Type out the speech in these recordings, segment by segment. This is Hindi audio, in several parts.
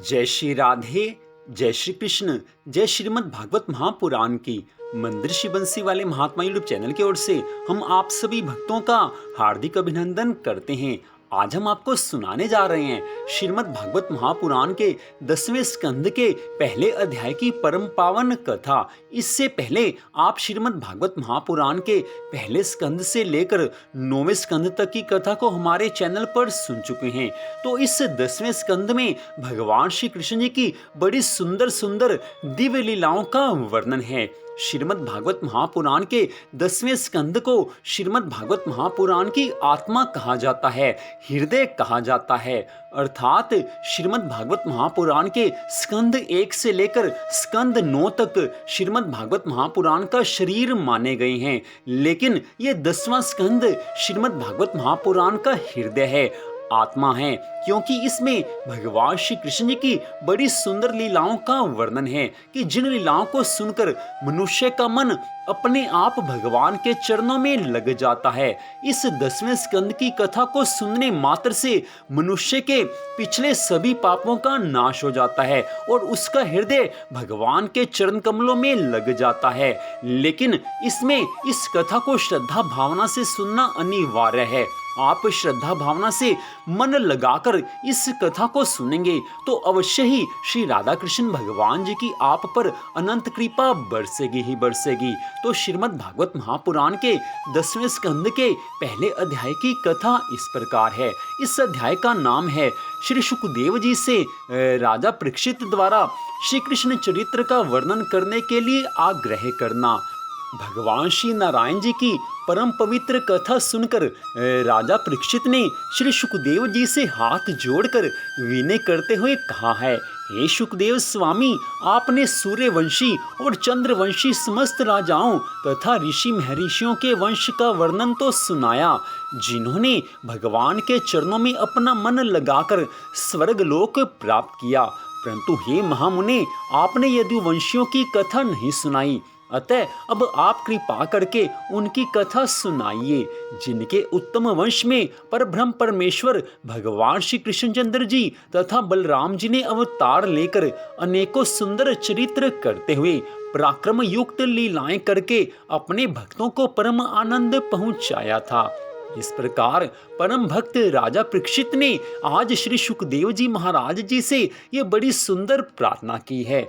जय श्री राधे, जय श्री कृष्ण, जय श्रीमद् भागवत महापुराण की मंदिर श्री बंसी वाले महात्मा यूट्यूब चैनल की ओर से हम आप सभी भक्तों का हार्दिक अभिनंदन करते हैं। आज हम आपको सुनाने जा रहे हैं श्रीमद् भागवत महापुराण के 10वें स्कंद के पहले अध्याय की परम पावन कथा। इससे पहले आप श्रीमद् भागवत महापुराण के पहले स्कंद से लेकर 9वें स्कंद तक की कथा को हमारे चैनल पर सुन चुके हैं। तो इस 10वें स्कंद में भगवान श्री कृष्ण जी की बड़ी सुंदर सुंदर दिव्य लीलाओं का वर्णन है। श्रीमद् भागवत महापुराण के 10वें स्कंद को श्रीमद् भागवत महापुराण की आत्मा कहा जाता है, हृदय कहा जाता है। अर्थात श्रीमद् भागवत महापुराण के स्कंद 1 से लेकर स्कंद 9 तक श्रीमद् भागवत महापुराण का शरीर माने गए हैं, लेकिन ये 10वां स्कंद श्रीमद् भागवत महापुराण का हृदय है, आत्मा है, क्योंकि इसमें भगवान श्री कृष्ण जी की बड़ी सुंदर लीलाओं का वर्णन है कि जिन लीलाओं को सुनकर मनुष्य का मन अपने आप भगवान के चरणों में लग जाता है। इस 10वें स्कंद की कथा को सुनने मात्र से मनुष्य के पिछले सभी पापों का नाश हो जाता है और उसका हृदय भगवान के चरण कमलों में लग जाता है। लेकिन इसमें इस कथा को श्रद्धा भावना से सुनना अनिवार्य है। आप श्रद्धा भावना से मन लगाकर इस कथा को सुनेंगे तो अवश्य ही श्री राधा कृष्ण भगवान जी की आप पर अनंत कृपा बरसेगी ही बरसेगी। तो श्रीमद् भागवत महापुराण के 10वें स्कंद के पहले अध्याय की कथा इस प्रकार है। इस अध्याय का नाम है श्री सुखदेव जी से राजा परीक्षित द्वारा श्री कृष्ण चरित्र का वर्णन करने के लिए आग्रह करना। भगवान श्री नारायण जी की परम पवित्र कथा सुनकर राजा परीक्षित ने श्री सुखदेव जी से हाथ जोड़कर विनय करते हुए कहा है, हे सुखदेव स्वामी, आपने सूर्यवंशी और चंद्रवंशी समस्त राजाओं तथा ऋषि महर्षियों के वंश का वर्णन तो सुनाया, जिन्होंने भगवान के चरणों में अपना मन लगाकर स्वर्गलोक प्राप्त किया, परंतु हे महामुने, आपने यदुवंशियों की कथा नहीं सुनाई। अतः अब आप कृपा करके उनकी कथा सुनाइए, जिनके उत्तम वंश में परब्रह्म परमेश्वर भगवान श्री कृष्णचंद्र जी तथा बलराम जी ने अवतार लेकर अनेकों सुंदर चरित्र करते हुए पराक्रम युक्त लीलाएं करके अपने भक्तों को परम आनंद पहुंचाया था। इस प्रकार परम भक्त राजा परीक्षित ने आज श्री सुखदेव जी महाराज जी से ये बड़ी सुंदर प्रार्थना की है।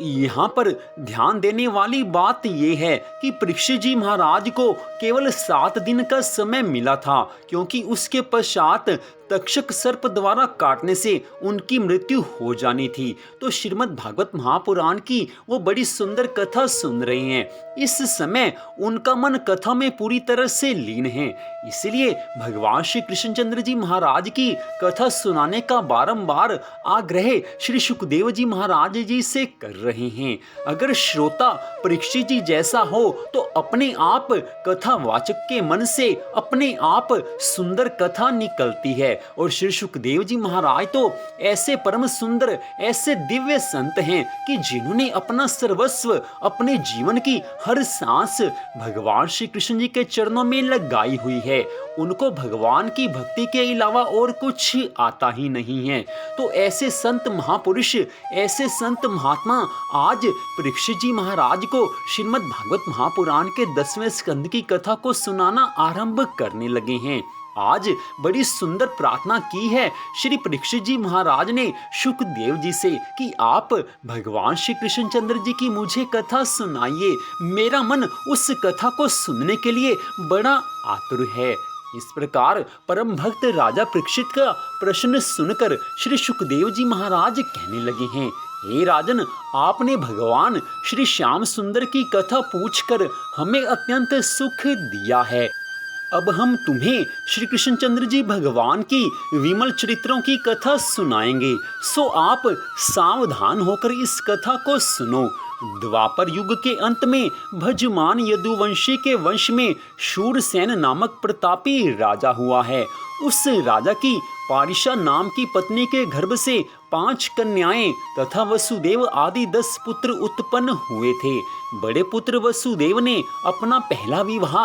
यहाँ पर ध्यान देने वाली बात यह है कि परीक्षित जी महाराज को केवल 7 दिन का समय मिला था, क्योंकि उसके पश्चात तक्षक सर्प द्वारा काटने से उनकी मृत्यु हो जानी थी। तो श्रीमद् भागवत महापुराण की वो बड़ी सुंदर कथा सुन रहे हैं। इस समय उनका मन कथा में पूरी तरह से लीन है, इसलिए भगवान श्री कृष्णचंद्र जी महाराज की कथा सुनाने का बारंबार आग्रह श्री सुखदेव जी महाराज जी से कर रहे हैं। अगर श्रोता परीक्षित जी जैसा हो तो अपने आप कथा वाचक के मन से अपने आप सुंदर कथा निकलती है। और श्री सुखदेव जी महाराज तो ऐसे परम सुंदर, ऐसे दिव्य संत हैं कि जिन्होंने अपना सर्वस्व, अपने जीवन की हर सांस भगवान श्री कृष्ण जी के चरणों में लगाई हुई है। उनको भगवान की भक्ति के अलावा और कुछ आता ही नहीं है। तो ऐसे संत महापुरुष, ऐसे संत महात्मा आज परीक्षित जी महाराज को श्रीमद् भागवत महापुराण के 10वें स्कंद की कथा को सुनाना आरंभ करने लगे हैं। आज बड़ी सुंदर प्रार्थना की है श्री परीक्षित जी महाराज ने सुखदेव जी से कि आप भगवान श्री कृष्णचंद्र जी की मुझे कथा सुनाइए। मेरा मन उस कथा को सुनने के लिए बड़ा आतुर है। इस प्रकार परम भक्त राजा परीक्षित का प्रश्न सुनकर श्री सुखदेव जी महाराज कहने लगे हैं, हे राजन, आपने भगवान श्री श्याम सुंदर की कथा पूछकर हमें अत्यंत सुख दिया है। अब हम तुम्हें श्री कृष्णचंद्र जी भगवान की विमल चरित्रों की कथा सुनाएंगे, सो आप सावधान होकर इस कथा को सुनो। द्वापर युग के अंत में भजमान यदुवंशी के वंश में शूरसेन नामक प्रतापी राजा हुआ है। उस राजा की पारिशा नाम की पत्नी के गर्भ से 5 कन्याएं तथा वसुदेव आदि 10 पुत्र उत्पन्न हुए थे। बड़े पुत्र वसुदेव ने अपना पहला विवाह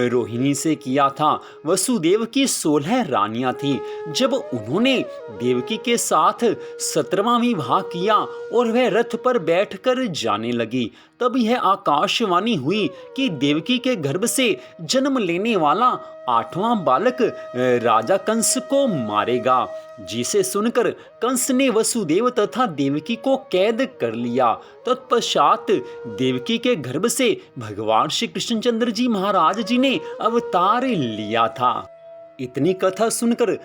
रोहिणी से किया था। वसुदेव की 16 रानियां थीं। जब उन्होंने देवकी के साथ 17वां विवाह किया और वह रथ पर बैठकर जाने लगी, तब यह आकाशवाणी हुई कि देवकी के गर्भ से जन्म लेने वाला 8वां बालक राजा कंस को मारेगा। जिसे सुनकर कंस ने वसुदेव तथा देवकी को कैद कर लिया। तत्पश्चात देवकी के गर्भ से भगवान श्री कृष्णचंद्र जी महाराज जी ने अवतार लिया था। इतनी कथा सुनकर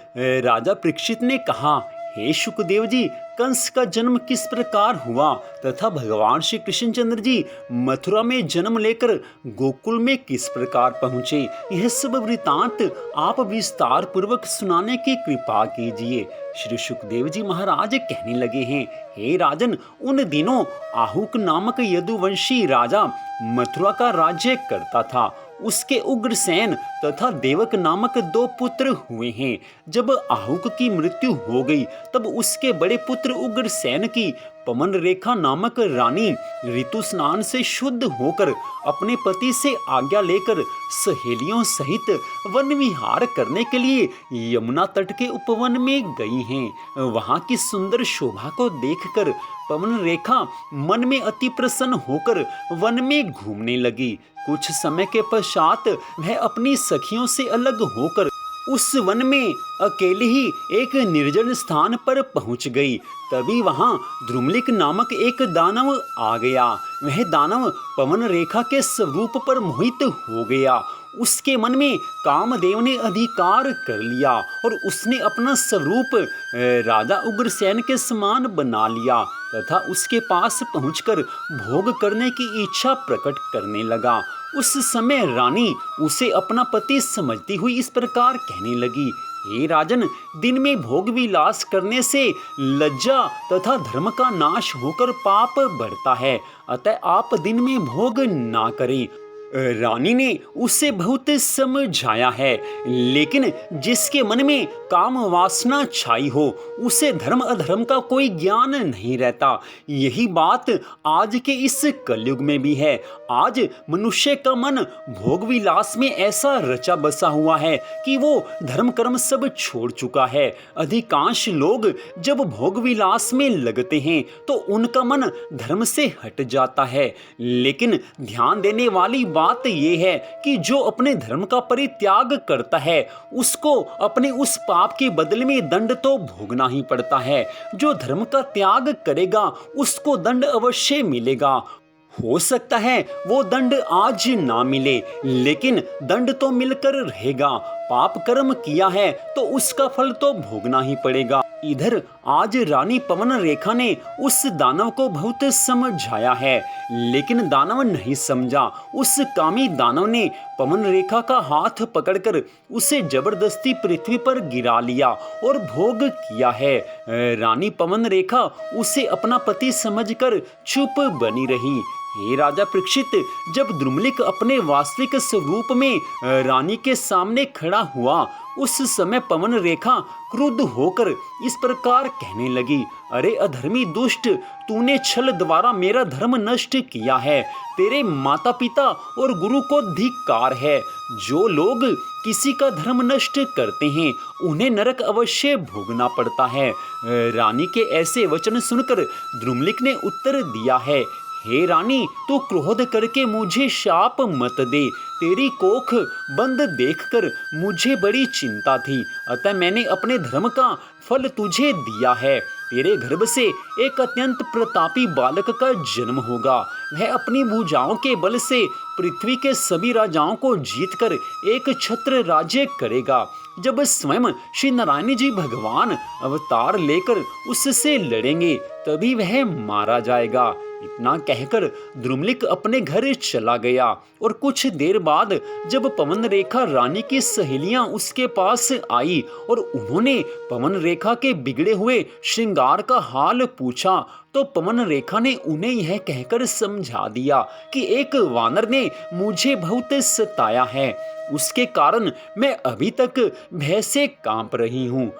राजा परीक्षित ने कहा, हे शुकदेव जी, कंस का जन्म किस प्रकार हुआ तथा भगवान श्री कृष्णचंद्र जी मथुरा में जन्म लेकर गोकुल में किस प्रकार पहुँचे, यह सब वृतांत आप विस्तार पूर्वक सुनाने की कृपा कीजिए। श्री सुखदेव जी महाराज कहने लगे हैं, हे राजन, उन दिनों आहुक नामक यदुवंशी राजा मथुरा का राज्य करता था। उसके उग्रसेन तथा देवक नामक 2 पुत्र हुए हैं। जब आहुक की मृत्यु हो गई तब उसके बड़े पुत्र उग्रसेन की पवन रेखा नामक रानी ऋतु स्नान से शुद्ध होकर अपने पति से आज्ञा लेकर सहेलियों सहित वन विहार करने के लिए यमुना तट के उपवन में गई हैं। वहां की सुंदर शोभा को देखकर पवन रेखा मन में अति प्रसन्न होकर वन में घूमने लगी। कुछ समय के पश्चात वह अपनी सखियों से अलग होकर उस वन में अकेली ही एक निर्जन स्थान पर पहुंच गई। तभी वहां द्रुमलिक नामक एक दानव आ गया। वह दानव पवन रेखा के स्वरूप पर मोहित हो गया। उसके मन में कामदेव ने अधिकार कर लिया और उसने अपना स्वरूप राजा उग्रसेन के समान बना लिया तथा उसके पास पहुंचकर भोग करने की इच्छा प्रकट करने लगा। उस समय रानी उसे अपना पति समझती हुई इस प्रकार कहने लगी, हे राजन, दिन में भोग विलास करने से लज्जा तथा धर्म का नाश होकर पाप बढ़ता है, अतः आप दिन में भोग ना करें। रानी ने उसे बहुत समझाया है, लेकिन जिसके मन में काम वासना छाई हो उसे धर्म अधर्म का कोई ज्ञान नहीं रहता। यही बात आज के इस कलयुग में भी है। आज मनुष्य का मन भोग विलास में ऐसा रचा बसा हुआ है कि वो धर्म कर्म सब छोड़ चुका है। अधिकांश लोग जब भोग विलास में लगते हैं तो उनका मन धर्म से हट जाता है। लेकिन ध्यान देने वाली बात यह है कि जो अपने धर्म का परित्याग करता है उसको अपने उस पाप के बदले में दंड तो भोगना ही पड़ता है। जो धर्म का त्याग करेगा उसको दंड अवश्य मिलेगा। हो सकता है वो दंड आज ना मिले, लेकिन दंड तो मिलकर रहेगा। पाप कर्म किया है तो उसका फल तो भोगना ही पड़ेगा। इधर आज रानी पवन रेखा ने उस दानव को बहुत समझाया है, लेकिन दानव नहीं समझा। उस कामी दानव ने पवन रेखा का हाथ पकड़कर उसे जबरदस्ती पृथ्वी पर गिरा लिया और भोग किया है। रानी पवन रेखा उसे अपना पति समझकर चुप बनी रही। हे राजा परीक्षित, जब द्रुमलिक अपने वास्तविक स्वरूप में रानी के सामने खड़ा हुआ उस समय पवन रेखा क्रुद्ध होकर इस प्रकार कहने लगी, अरे अधर्मी दुष्ट, तूने छल द्वारा मेरा धर्म नष्ट किया है। तेरे माता पिता और गुरु को धिक्कार है। जो लोग किसी का धर्म नष्ट करते हैं उन्हें नरक अवश्य भोगना पड़ता है। रानी के ऐसे वचन सुनकर द्रुमलिक ने उत्तर दिया है, हे रानी, तू क्रोध करके मुझे शाप मत दे। तेरी कोख बंद देखकर मुझे बड़ी चिंता थी, अतः मैंने अपने धर्म का फल तुझे दिया है। तेरे गर्भ से एक अत्यंत प्रतापी बालक का जन्म होगा। वह अपनी भुजाओं के बल से पृथ्वी के सभी राजाओं को जीतकर एक छत्र राज्य करेगा। जब स्वयं श्री नारायण जी भगवान अवतार लेकर उससे लड़ेंगे तभी वह मारा जाएगा। इतना कहकर द्रुमलिक अपने घर चला गया और कुछ देर बाद जब पवन रेखा रानी की सहेलियां उसके पास आई और उन्होंने पवन रेखा के बिगड़े हुए श्रृंगार का हाल पूछा तो पवन रेखा ने उन्हें यह कहकर समझा दिया कि एक वानर ने मुझे बहुत सताया है, उसके कारण मैं अभी तक भय से कांप रही हूँ।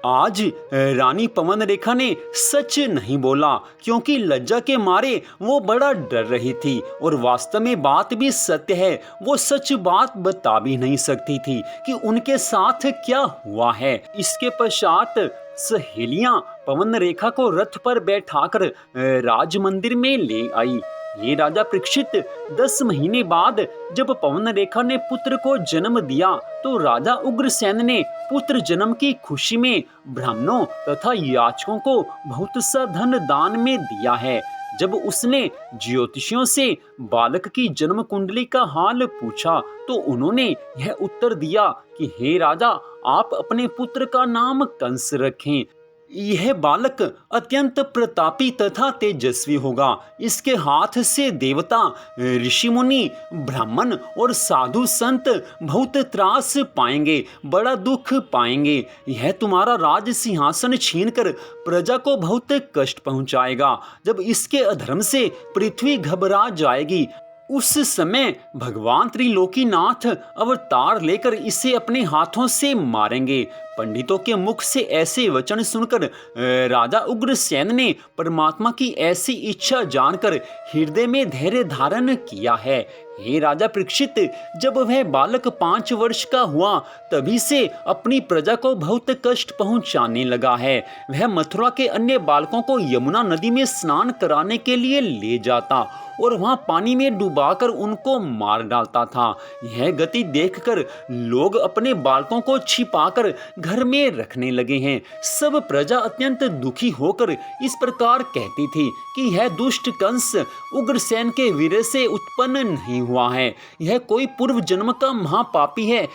आज रानी पवन रेखा ने सच नहीं बोला, क्योंकि लज्जा के मारे वो बड़ा डर रही थी और वास्तव में बात भी सत्य है, वो सच बात बता भी नहीं सकती थी कि उनके साथ क्या हुआ है। इसके पश्चात सहेलियां पवन रेखा को रथ पर बैठाकर राज मंदिर में ले आई। ये राजा परीक्षित 10 महीने बाद जब पवन रेखा ने पुत्र को जन्म दिया तो राजा उग्रसेन ने पुत्र जन्म की खुशी में ब्राह्मणों तथा याचकों को बहुत सा धन दान में दिया है। जब उसने ज्योतिषियों से बालक की जन्म कुंडली का हाल पूछा तो उन्होंने यह उत्तर दिया कि हे राजा, आप अपने पुत्र का नाम कंस रखें। यह बालक अत्यंत प्रतापी तथा तेजस्वी होगा। इसके हाथ से देवता, ऋषि मुनि, ब्राह्मण और साधु संत बहुत त्रास पाएंगे, बड़ा दुख पाएंगे। यह तुम्हारा राज सिंहासन छीनकर प्रजा को बहुत कष्ट पहुंचाएगा। जब इसके अधर्म से पृथ्वी घबरा जाएगी, उस समय भगवान त्रिलोकीनाथ अवतार लेकर इसे अपने हाथों से मारेंगे। पंडितों के मुख से ऐसे वचन सुनकर राजा उग्रसेन ने परमात्मा की ऐसी इच्छा जानकर हृदय में धैर्य धारण किया है। हे राजा परीक्षित, जब वह बालक 5 वर्ष का हुआ तभी से अपनी प्रजा को बहुत कष्ट पहुंचाने लगा है। वह मथुरा के अन्य बालकों को यमुना नदी में स्नान कराने के लिए ले जाता और वहां पानी में डुबाकर उनको मार डालता था। यह गति देखकर लोग अपने बालकों को छिपाकर घर में रखने लगे हैं। सब प्रजा अत्यंत दुखी होकर इस प्रकार कहती थी कि यह दुष्ट कंस उग्रसेन के वीर्य से उत्पन्न नहीं हुआ है। यह कोई पूर्व जन्म का महापापी है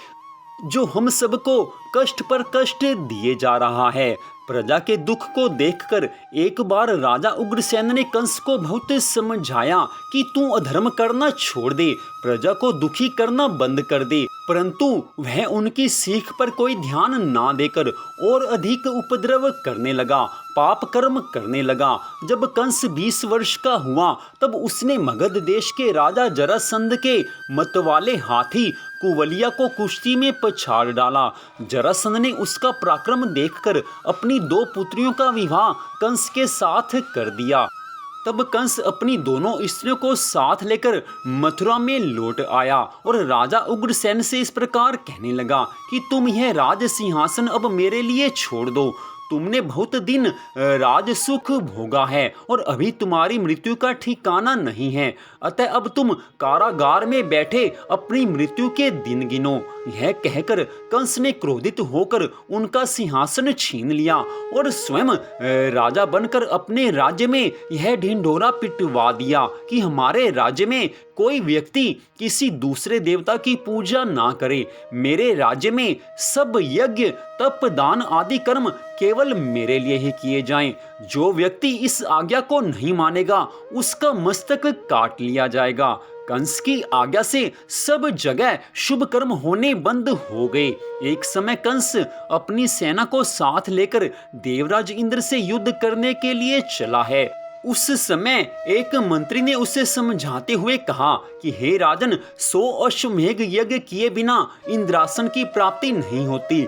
जो हम सबको कष्ट पर कष्ट दिए जा रहा है। प्रजा के दुख को देखकर एक बार राजा उग्रसेन ने कंस को बहुत समझाया कि तू अधर्म करना छोड़ दे, प्रजा को दुखी करना बंद कर दे, परंतु वह उनकी सीख पर कोई ध्यान ना देकर और अधिक उपद्रव करने लगा, पाप कर्म करने लगा। जब कंस 20 वर्ष का हुआ तब उसने मगध देश के राजा जरासंध के मतवाले हाथी कुवलिया को कुश्ती में पछाड़ डाला। जरासंध ने उसका पराक्रम देखकर अपनी 2 पुत्रियों का विवाह कंस के साथ कर दिया। तब कंस अपनी दोनों स्त्रियों को साथ लेकर मथुरा में लौट आया और राजा उग्रसेन से इस प्रकार कहने लगा कि तुम यह राज सिंहासन अब मेरे लिए छोड़ दो। तुमने बहुत दिन राज सुख भोगा है और अभी तुम्हारी मृत्यु का ठिकाना नहीं है, अतः अब तुम कारागार में बैठे अपनी मृत्यु के दिन गिनो। यह कहकर कंस ने क्रोधित होकर उनका सिंहासन छीन लिया और स्वयं राजा बनकर अपने राज्य में यह ढिंढोरा पिटवा दिया कि हमारे राज्य में कोई व्यक्ति किसी दूसरे देवता की पूजा ना करे। मेरे राज्य में सब यज्ञ, तप, दान आदि कर्म केवल मेरे लिए ही किए जाएं। जो व्यक्ति इस आज्ञा को नहीं मानेगा उसका मस्तक काट लिया जाएगा। कंस की आज्ञा से सब जगह शुभ कर्म होने बंद हो गए। एक समय कंस अपनी सेना को साथ लेकर देवराज इंद्र से युद्ध करने के लिए चला है। उस समय एक मंत्री ने उसे समझाते हुए कहा कि हे राजन, 100 अश्वमेध यज्ञ किए बिना इंद्रासन की प्राप्ति नहीं होती।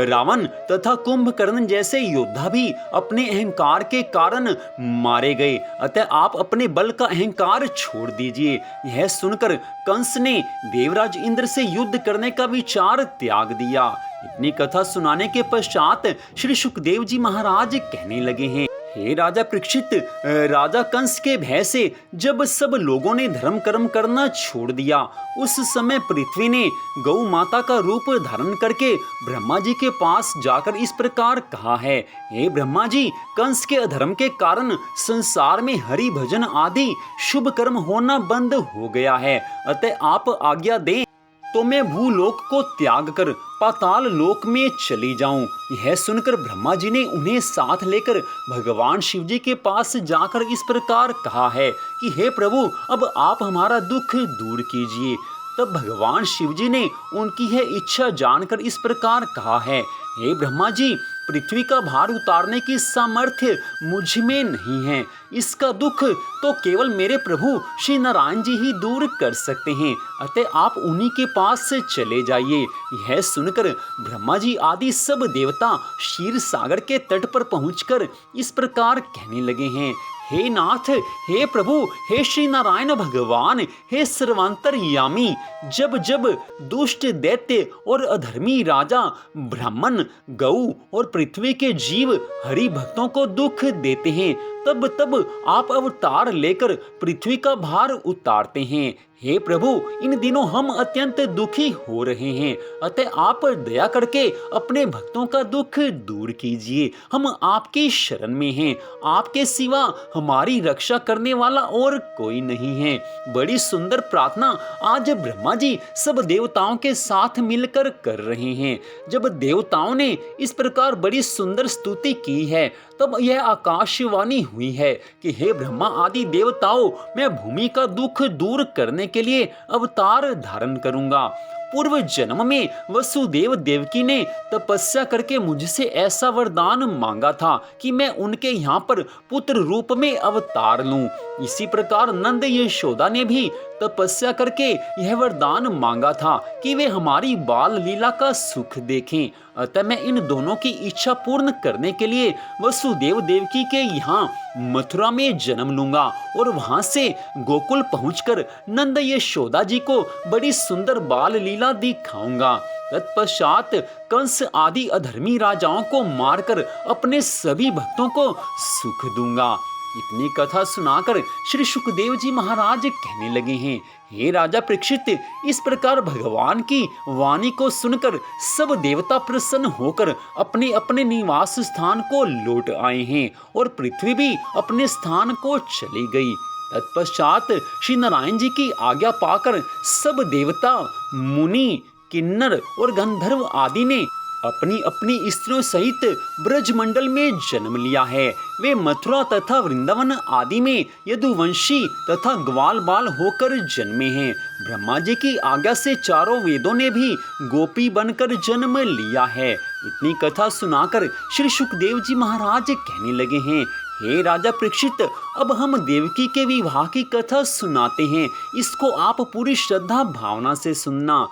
रावण तथा कुंभकर्ण जैसे योद्धा भी अपने अहंकार के कारण मारे गए, अतः आप अपने बल का अहंकार छोड़ दीजिए। यह सुनकर कंस ने देवराज इंद्र से युद्ध करने का विचार त्याग दिया। इतनी कथा सुनाने के पश्चात श्री सुखदेव जी महाराज कहने लगे हैं, हे राजा परीक्षित, राजा कंस के भय से जब सब लोगों ने धर्म कर्म करना छोड़ दिया, उस समय पृथ्वी ने गौ माता का रूप धारण करके ब्रह्मा जी के पास जाकर इस प्रकार कहा है, हे ब्रह्मा जी, कंस के अधर्म के कारण संसार में हरि भजन आदि शुभ कर्म होना बंद हो गया है, अतः आप आज्ञा दें तो मैं भूलोक को त्याग कर पाताल लोक में चली जाऊं। यह सुनकर ब्रह्मा जी ने उन्हें साथ लेकर भगवान शिव जी के पास जाकर इस प्रकार कहा है कि हे प्रभु, अब आप हमारा दुख दूर कीजिए। तब भगवान शिव जी ने उनकी यह इच्छा जानकर इस प्रकार कहा है, हे ब्रह्मा जी, पृथ्वी का भार उतारने की सामर्थ्य मुझ में नहीं है। इसका दुख तो केवल मेरे प्रभु श्री नारायण जी ही दूर कर सकते हैं, अतः आप उन्हीं के पास से चले जाइए। यह सुनकर ब्रह्मा जी आदि सब देवता क्षीर सागर के तट पर पहुंचकर इस प्रकार कहने लगे हैं, हे नाथ, हे प्रभु, हे श्री नारायण भगवान, हे सर्वांतरयामी, जब जब दुष्ट दैत्य और अधर्मी राजा ब्राह्मण, गौ और पृथ्वी के जीव हरि भक्तों को दुख देते हैं, तब तब आप अवतार लेकर पृथ्वी का भार उतारते हैं। हे प्रभु, इन दिनों हम अत्यंत दुखी हो रहे हैं, अतः आप दया करके अपने भक्तों का दुख दूर कीजिए। हम आपकी शरण में हैं, आपके सिवा हमारी रक्षा करने वाला और कोई नहीं है। बड़ी सुंदर प्रार्थना आज ब्रह्मा जी सब देवताओं के साथ मिलकर कर रहे हैं। जब देवताओं ने इस प्रकार बड़ी सुंदर स्तुति की है, तब यह आकाशवाणी हुई है कि हे ब्रह्मा आदि देवताओं, मैं भूमि का दुख दूर करने के लिए अवतार धारण करूंगा। पूर्व जन्म में वसुदेव देवकी ने तपस्या करके मुझसे ऐसा वरदान मांगा था कि मैं उनके यहाँ पर पुत्र रूप में अवतार लूं। इसी प्रकार नंद यशोदा ने भी तपस्या करके यह वरदान मांगा था कि वे हमारी बाल लीला का सुख देखें। अतः मैं इन दोनों की इच्छा पूर्ण करने के लिए वसुदेव देवकी के यहाँ मथुरा में जन्म लूंगा और वहां से गोकुल पहुंचकर नंद यशोदा जी को बड़ी सुंदर बाल लीला दिखाऊंगा। तत्पश्चात कंस आदि अधर्मी राजाओं को मारकर अपने सभी भक्तों को सुख दूंगा। इतनी कथा सुनाकर श्री सुखदेव जी महाराज कहने लगे हैं, हे राजा परीक्षित, इस प्रकार भगवान की वाणी को सुनकर सब देवता प्रसन्न होकर अपने अपने निवास स्थान को लौट आए हैं और पृथ्वी भी अपने स्थान को चली गई। तत्पश्चात श्री नारायण जी की आज्ञा पाकर सब देवता, मुनि, किन्नर और गंधर्व आदि ने अपनी अपनी स्त्रियों सहित ब्रजमंडल में जन्म लिया है। वे मथुरा तथा वृंदावन आदि में यदुवंशी तथा ग्वाल बाल होकर जन्मे हैं। ब्रह्मा जी की आज्ञा से चारों वेदों ने भी गोपी बनकर जन्म लिया है। इतनी कथा सुनाकर श्री सुखदेव जी महाराज कहने लगे हैं, हे राजा परीक्षित, अब हम देवकी के विवाह की कथा सुनाते हैं। इसको आप पूरी श्रद्धा भावना से सुनना।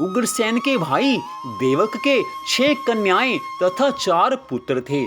उग्रसेन के भाई देवक के 6 कन्याएं तथा 4 पुत्र थे।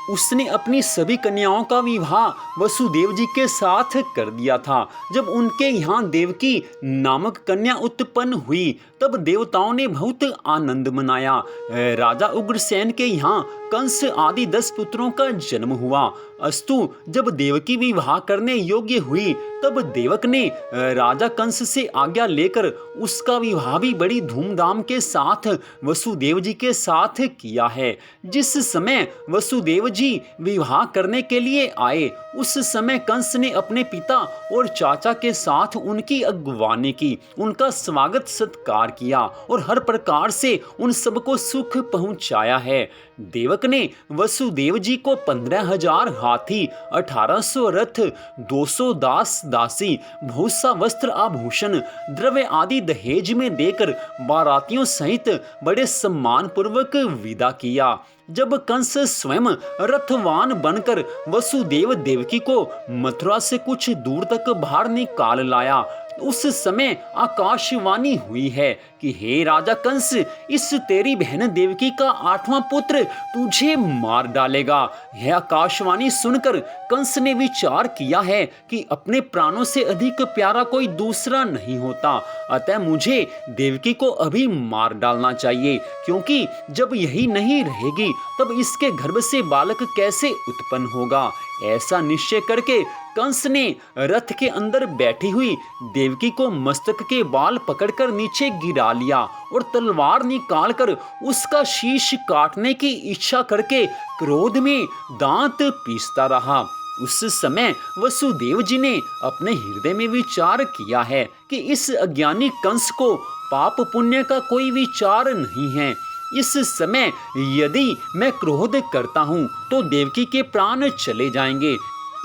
उसने अपनी सभी कन्याओं का विवाह वसुदेव जी के साथ कर दिया था। जब उनके यहाँ देवकी नामक कन्या उत्पन्न हुई, तब देवताओं ने बहुत आनंद मनाया। राजा उग्रसेन के यहाँ कंस आदि 10 पुत्रों का जन्म हुआ। अस्तु जब देवकी विवाह करने योग्य हुई, तब देवक ने राजा कंस से आज्ञा लेकर उसका विवाह भी बड़ी धूमधाम के साथ वसुदेव जी के साथ किया है। जिस समय वसुदेव जी विवाह करने के लिए आए, उस समय कंस ने अपने पिता और चाचा के साथ उनकी अगवानी की, उनका स्वागत सत्कार किया और हर प्रकार से उन सबको सुख पहुंचाया है। देवक ने वसुदेव जी को 15,000 हाथी, 1800 रथ, 200 दास दासी, बहुत सा वस्त्र आभूषण, द्रव्य आदि दहेज में देकर बारातियों सहित बड़े सम्मान पूर्वक विदा किया। जब कंस स्वयं रथवान बनकर वसुदेव देवकी को मथुरा से कुछ दूर तक बाहर निकाल लाया, उस समय आकाशवाणी हुई है कि हे राजा कंस, इस तेरी बहन देवकी का 8वां पुत्र तुझे मार डालेगा। यह आकाशवाणी सुनकर कंस ने विचार किया है कि अपने प्राणों से अधिक प्यारा कोई दूसरा नहीं होता, अतः मुझे देवकी को अभी मार डालना चाहिए, क्योंकि जब यही नहीं रहेगी तब इसके गर्भ से बालक कैसे उत्पन्न होगा। ऐसा निश्चय करके कंस ने रथ के अंदर बैठी हुई देवकी को मस्तक के बाल पकड़कर नीचे गिरा लिया और तलवार निकालकर उसका शीश काटने की इच्छा करके क्रोध में दांत पीसता रहा। उस समय वसुदेव जी ने अपने हृदय में विचार किया है कि इस अज्ञानी कंस को पाप पुण्य का कोई विचार नहीं है। इस समय यदि मैं क्रोध करता हूँ तो देवकी के प्राण चले जाएंगे,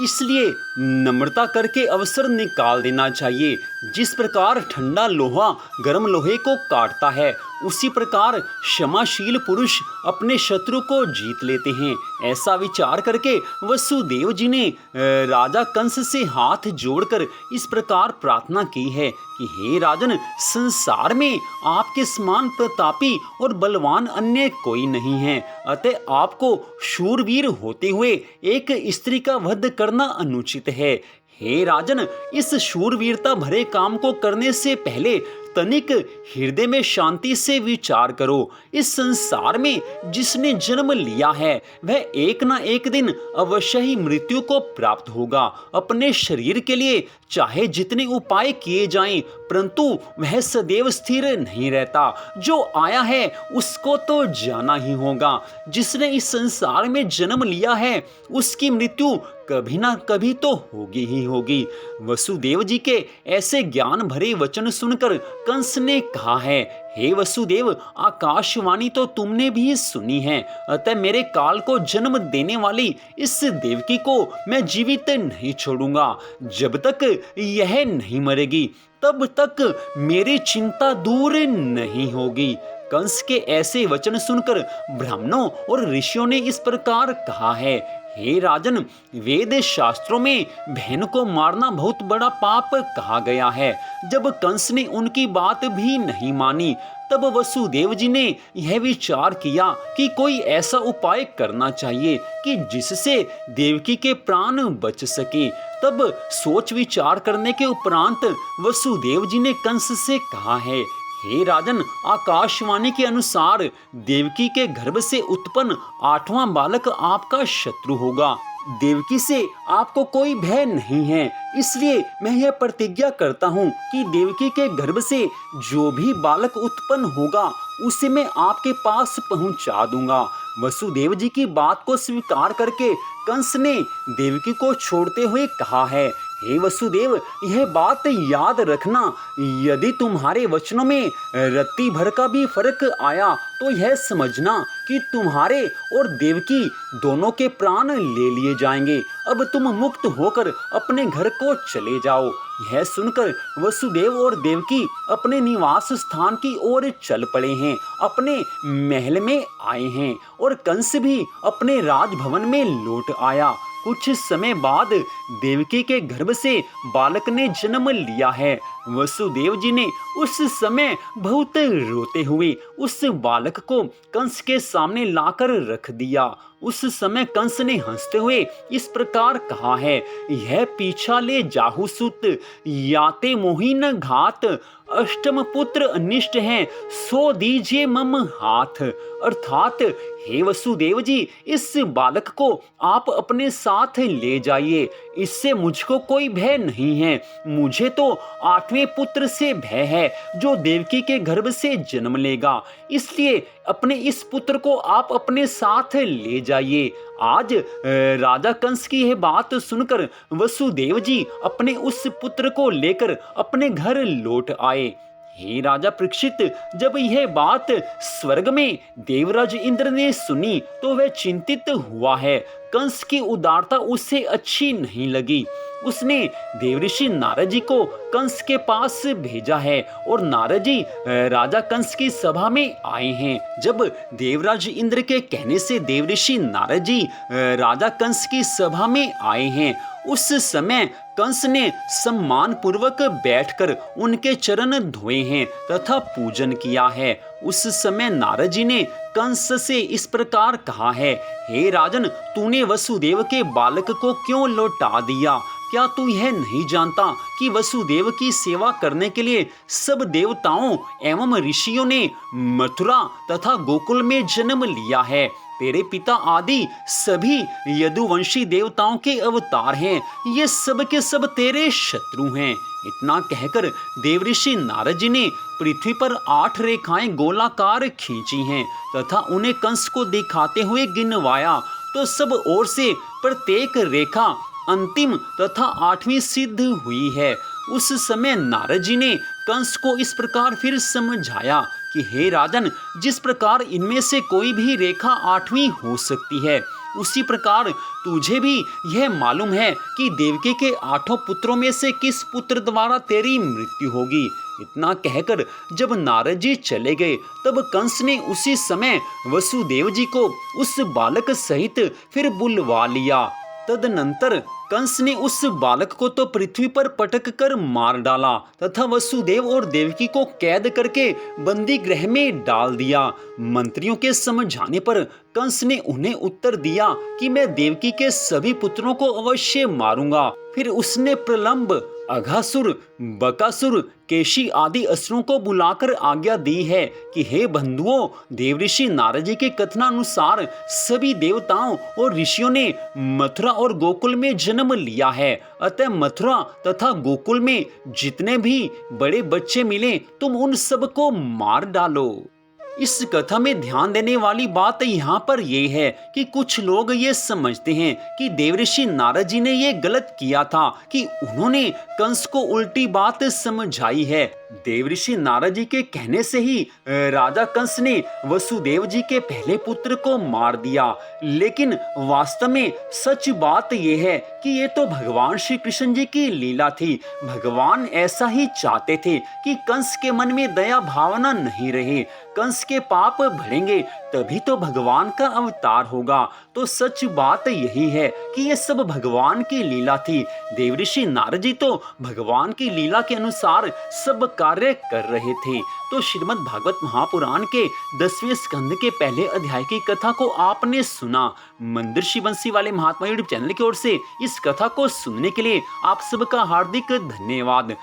इसलिए नम्रता करके अवसर निकाल देना चाहिए। जिस प्रकार ठंडा लोहा गर्म लोहे को काटता है, उसी प्रकार क्षमाशील पुरुष अपने शत्रु को जीत लेते हैं। ऐसा विचार करके वसुदेव जी ने राजा कंस से हाथ जोड़कर इस प्रकार प्रार्थना की है कि हे राजन, संसार में आपके समान प्रतापी और बलवान अन्य कोई नहीं है, अतः आपको शूरवीर होते हुए एक स्त्री का वध करना अनुचित है। हे राजन, इस शूरवीरता भरे काम को करने से पहले तनिक हृदय में शांति से विचार करो। इस संसार में जिसने जन्म लिया है वह एक ना एक दिन अवश्य ही मृत्यु को प्राप्त होगा। अपने शरीर के लिए चाहे जितने उपाय किए जाएं, परंतु वह सदैव स्थिर नहीं रहता। जो आया है उसको तो जाना ही होगा। जिसने इस संसार में जन्म लिया है उसकी मृत्यु कभी ना कभी तो होगी ही होगी। वसुदेव जी के ऐसे ज्ञान भरे वचन सुनकर कंस ने कहा है, हे वसुदेव, आकाशवाणी तो तुमने भी सुनी है, अतः मेरे काल को जन्म देने वाली इस देवकी को मैं जीवित नहीं छोड़ूंगा। जब तक यह नहीं मरेगी तब तक मेरी चिंता दूर नहीं होगी। कंस के ऐसे वचन सुनकर ब्राह्मणों और ऋषियों ने इस प्रकार कहा है, हे राजन, वेद शास्त्रों में बहन को मारना बहुत बड़ा पाप कहा गया है। जब कंस ने उनकी बात भी नहीं मानी तब वसुदेव जी ने यह विचार किया कि कोई ऐसा उपाय करना चाहिए कि जिससे देवकी के प्राण बच सके। तब सोच विचार करने के उपरांत वसुदेव जी ने कंस से कहा है, हे राजन, आकाशवाणी के अनुसार देवकी के गर्भ से उत्पन्न 8वां बालक आपका शत्रु होगा। देवकी से आपको कोई भय नहीं है, इसलिए मैं यह प्रतिज्ञा करता हूँ कि देवकी के गर्भ से जो भी बालक उत्पन्न होगा उसे मैं आपके पास पहुँचा दूंगा। वसुदेव जी की बात को स्वीकार करके कंस ने देवकी को छोड़ते हुए कहा है, हे वसुदेव, यह बात याद रखना, यदि तुम्हारे वचनों में रत्ती भर का भी फर्क आया तो यह समझना कि तुम्हारे और देवकी दोनों के प्राण ले लिए जाएंगे। अब तुम मुक्त होकर अपने घर को चले जाओ। यह सुनकर वसुदेव और देवकी अपने निवास स्थान की ओर चल पड़े हैं, अपने महल में आए हैं और कंस भी अपने राजभवन में लौट आया। कुछ समय बाद देवकी के गर्भ से बालक ने जन्म लिया है। वसुदेव जी ने उस समय बहुत रोते हुए उस बालक को कंस के सामने लाकर रख दिया। उस समय कंस ने हंसते हुए इस प्रकार कहा है, यह पीछा ले जाहु सुत, याते मोहिन घात, अष्टम पुत्र अनिष्ट हैं, सो दीजिए मम हाथ। अर्थात हे वसुदेव जी, इस बालक को आप अपने साथ ले जाइए, इससे मुझको कोई भय नहीं है। मुझे तो 8वें पुत्र से भय है जो देवकी के गर्भ से जन्म लेगा, इसलिए अपने इस पुत्र को आप अपने साथ ले जाइए। आज राजा कंस की यह बात सुनकर वसुदेव जी अपने उस पुत्र को लेकर अपने घर लौट आए। हे राजा परीक्षित, जब यह बात स्वर्ग में देवराज इंद्र ने सुनी तो वह चिंतित हुआ है। कंस की उदारता उसे अच्छी नहीं लगी। उसने देवऋषि नारद जी को कंस के पास भेजा है और नारद जी राजा कंस की सभा में आए हैं। जब देवराज इंद्र के कहने से देवऋषि नारद जी राजा कंस की सभा में आए हैं, उस समय कंस ने सम्मान पूर्वक बैठकर उनके चरण धोए हैं तथा पूजन किया है। उस समय नारद जी ने कंस से इस प्रकार कहा है, हे राजन, तूने वसुदेव के बालक को क्यों लौटा दिया? क्या तू यह नहीं जानता कि वसुदेव की सेवा करने के लिए सब देवताओं एवं ऋषियों ने मथुरा तथा गोकुल में जन्म लिया है? तेरे पिता आदि सभी यदुवंशी देवताओं के अवतार हैं, ये सब के सब तेरे शत्रु हैं। इतना कहकर देवऋषि नारद जी ने पृथ्वी पर 8 रेखाएं गोलाकार खींची हैं तथा उन्हें कंस को दिखाते हुए गिनवाया तो सब ओर से प्रत्येक रेखा अंतिम तथा 8वीं सिद्ध हुई है। उस समय नारद जी ने कंस को इस प्रकार फिर समझाया कि हे राजन, जिस प्रकार इनमें से कोई भी रेखा 8वीं हो सकती है, उसी प्रकार तुझे भी यह मालूम है कि देवकी के 8 पुत्रों में से किस पुत्र द्वारा तेरी मृत्यु होगी। इतना कहकर जब नारद जी चले गए तब कंस ने उसी समय वसुदेव जी को उस बालक सहित फिर बुलवा लिया। तदनंतर कंस ने उस बालक को तो पृथ्वी पर पटक कर मार डाला तथा वसुदेव और देवकी को कैद करके बंदी गृह में डाल दिया। मंत्रियों के समझाने पर कंस ने उन्हें उत्तर दिया कि मैं देवकी के सभी पुत्रों को अवश्य मारूंगा। फिर उसने प्रलंब, अघासुर, बकासुर, केशी आदि असुरों को बुलाकर आज्ञा दी है कि हे बंधुओं, देवऋषि नारद जी के कथनानुसार सभी देवताओं और ऋषियों ने मथुरा और गोकुल में जन्म लिया है। अतः मथुरा तथा गोकुल में जितने भी बड़े बच्चे मिले तुम उन सबको मार डालो। इस कथा में ध्यान देने वाली बात यहाँ पर यह है कि कुछ लोग ये समझते हैं कि देवऋषि नारद जी ने ये गलत किया था कि उन्होंने कंस को उल्टी बात समझाई है। देवऋषि नारद जी के कहने से ही राजा कंस ने वसुदेव जी के पहले पुत्र को मार दिया, लेकिन वास्तव में सच बात यह है कि ये तो भगवान श्री कृष्ण जी की लीला थी। भगवान ऐसा ही चाहते थे कि कंस के मन में दया भावना नहीं रहे। कंस के पाप बढ़ेंगे तभी तो भगवान का अवतार होगा। तो सच बात यही है कि ये सब भगवान की लीला थी। देवऋषि नारद जी तो भगवान की लीला के अनुसार सब कार्य कर रहे थे। तो श्रीमद् भागवत महापुराण के 10वें स्कंद के पहले अध्याय की कथा को आपने सुना। मंदिर श्री बंसी वाले महात्मा यूट्यूब चैनल की ओर से इस कथा को सुनने के लिए आप सबका हार्दिक धन्यवाद।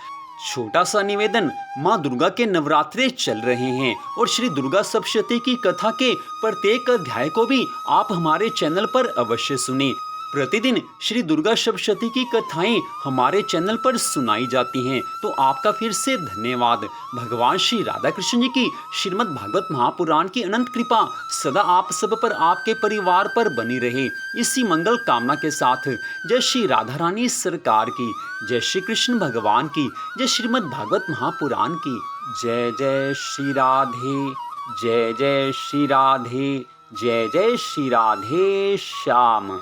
छोटा सा निवेदन, माँ दुर्गा के नवरात्रे चल रहे हैं और श्री दुर्गा सप्तशती की कथा के प्रत्येक अध्याय को भी आप हमारे चैनल पर अवश्य सुने। प्रतिदिन श्री दुर्गा सप्तशती की कथाएं हमारे चैनल पर सुनाई जाती हैं। तो आपका फिर से धन्यवाद। भगवान श्री राधा कृष्ण जी की श्रीमद् भागवत महापुराण की अनंत कृपा सदा आप सब पर, आपके परिवार पर बनी रहे, इसी मंगल कामना के साथ जय श्री राधा रानी सरकार की, जय श्री कृष्ण भगवान की, जय श्रीमद् भागवत महापुराण की। जय जय श्री राधे, जय जय श्री राधे, जय जय श्री राधे श्याम।